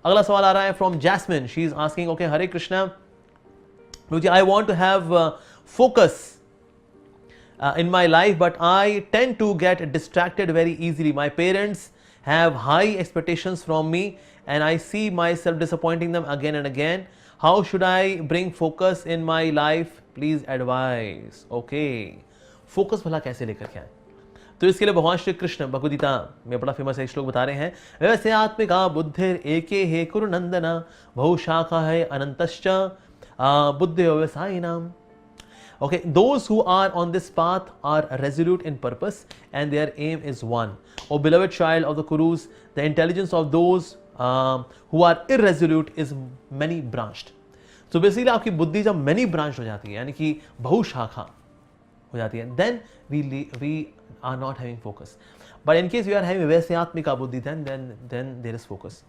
अगला सवाल आ रहा है from Jasmine, she is asking, okay Hare Krishna Guruji, I want to have focus in my life, but I tend to get distracted very easily. My parents have high expectations from me and I see myself disappointing them again and again. How should I bring focus in my life? Please advise. Okay, focus भला कैसे लेकर के आए? तो इसके लिए भगवान श्री कृष्ण भगवद गीता में बड़ा फेमस एक श्लोक बता रहे हैं, वैसे आत्मिका बुद्धिर एके हे कुरु नंदना बहुशाखा है अनंतश्च बुद्धि व्यवसायिनाम. Okay, those who are on this path are resolute in purpose and their aim is one. O beloved child of the Kurus, the intelligence of those who are irresolute is many branched. So basically आपकी बुद्धि जब many branched हो जाती है, यानी कि बहुशाखा हो जाती है, then we are not having focus. But in case we are having व्यवसायत्मिका बुद्धि, then there is focus.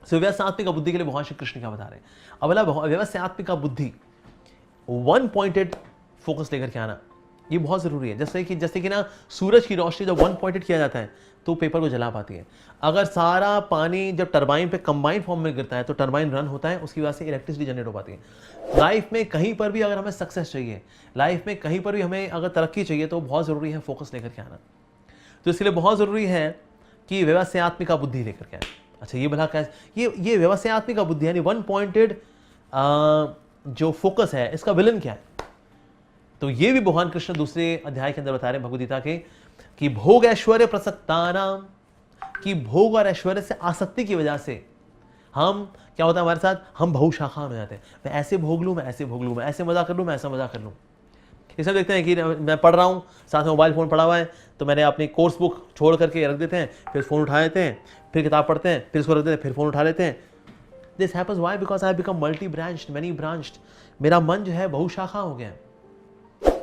So व्यवसायत्मिका बुद्धि के लिए भगवान श्री कृष्ण क्या बता रहे हैं? अब व्यवसायत्मिका बुद्धि वन पॉइंटेड फोकस लेकर के आना ये बहुत ज़रूरी है. जैसे कि ना सूरज की रोशनी जब वन पॉइंटेड किया जाता है तो पेपर को जला पाती है. अगर सारा पानी जब टरबाइन पे कंबाइंड फॉर्म में गिरता है तो टरबाइन रन होता है, उसकी वजह से इलेक्ट्रिसिटी जनरेट हो पाती है. लाइफ में कहीं पर भी अगर हमें सक्सेस चाहिए, लाइफ में कहीं पर भी हमें अगर तरक्की चाहिए तो बहुत ज़रूरी है फोकस लेकर के आना. तो इसके लिए बहुत ज़रूरी है कि व्यवसायत्मिका बुद्धि लेकर के आए. अच्छा, ये भला कैसे, ये व्यवसायत्मिका बुद्धि यानी वन पॉइंटेड जो फोकस है, इसका विलन क्या है? तो ये भी भगवान कृष्ण दूसरे अध्याय के अंदर बता रहे हैं भगवद गीता के कि भोग ऐश्वर्य प्रसक्तानाम, कि भोग और ऐश्वर्य से आसक्ति की वजह से हम क्या होता है हमारे साथ, हम बहुशाखान हो जाते हैं. मैं ऐसे भोग लूँ, मैं ऐसे भोग लूँ, मैं ऐसे मजा कर लूँ, मैं ऐसा मजा कर लूँ. इसे देखते हैं कि मैं पढ़ रहा हूँ, साथ में मोबाइल फ़ोन पड़ा हुआ है, तो मैंने अपनी कोर्स बुक छोड़ करके रख देते हैं, फिर फ़ोन उठा लेते हैं, फिर किताब पढ़ते हैं, फिर इसको रख देते हैं, फिर फ़ोन उठा लेते हैं. This happens why? Because I have become multi-branched, many branched. मेरा मन जो है बहुशाखा हो गया.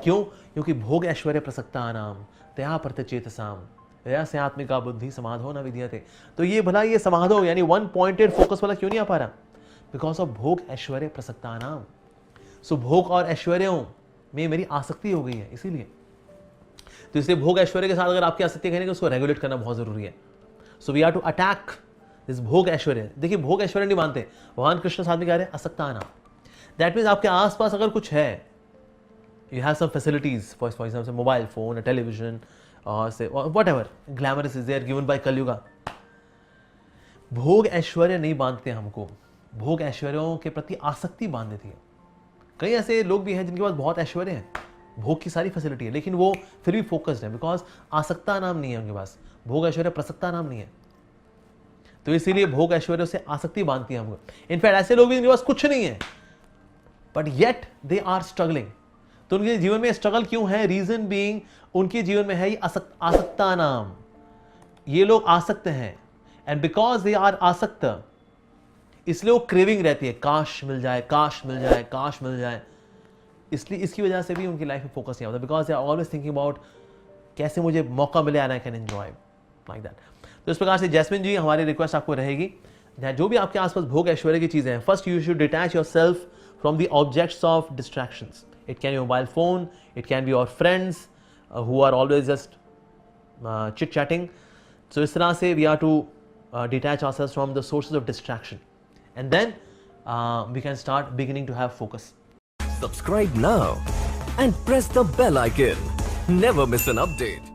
क्यों? क्योंकि भोग ऐश्वर्य प्रसक्तानाम तया प्रत्यचेतसाम व्यवसायत्मिका बुद्धि समाधो न विद्यते. तो ये भला ये समाधो यानी वन पॉइंटेड फोकस वाला क्यों नहीं आ पा रहा? बिकॉज ऑफ भोग ऐश्वर्य प्रसक्तानाम. सो भोग और ऐश्वर्यों में मेरी आसक्ति हो गई है, इसीलिए. तो इसलिए भोग ऐश्वर्य के साथ अगर आपकी आसक्ति कहेंगे उसको रेगुलेट करना बहुत जरूरी है. So we are to attack this भोग ऐश्वर्य. देखिए, भोग ऐश्वर्य नहीं मानते भगवान कृष्ण, साथ में कह रहे हैं असक्ताना. दैट मीन्स आपके आसपास अगर कुछ है, you have some facilities, for example mobile phone, television और से whatever glamorous is there given by Kaliyuga. भोग ऐश्वर्य नहीं बांधते हमको, भोग ऐश्वर्यों के प्रति आसक्ति बांध देती है. कई ऐसे लोग भी हैं जिनके पास बहुत ऐश्वर्य है, भोग की सारी फैसिलिटी है, लेकिन वो फिर भी फोकस्ड है बिकॉज आसक्ता नाम नहीं है उनके पास, भोग ऐश्वर्य प्रसक्ता नाम नहीं है. तो इसीलिए भोग ऐश्वर्य से आसक्ति बांधती है हमको. इनफैक्ट ऐसे लोग भी जिनके पास कुछ नहीं है but yet they are struggling. तो उनके जीवन में स्ट्रगल क्यों है? रीजन बीइंग उनके जीवन में है ये आसक्ता नाम. ये लोग आसक्त हैं एंड बिकॉज दे आर आसक्त, इसलिए वो क्रेविंग रहती है, काश मिल जाए, काश मिल जाए, काश मिल जाए. इसलिए इसकी वजह से भी उनकी लाइफ में फोकस नहीं होता because they are always thinking about कैसे मुझे मौका मिले and I can enjoy like that. तो इस प्रकार से जैस्मिन जी, हमारी रिक्वेस्ट आपको रहेगी, जो भी आपके आसपास भोग ऐश्वर्य की चीजें हैं, first you should detach yourself from the objects of distractions. It can be mobile phone, it can be your friends who are always just chit chatting. So इस तरह से we are to detach ourselves from the sources of distraction and then we can start beginning to have focus. Subscribe now and press the bell icon. Never miss an update.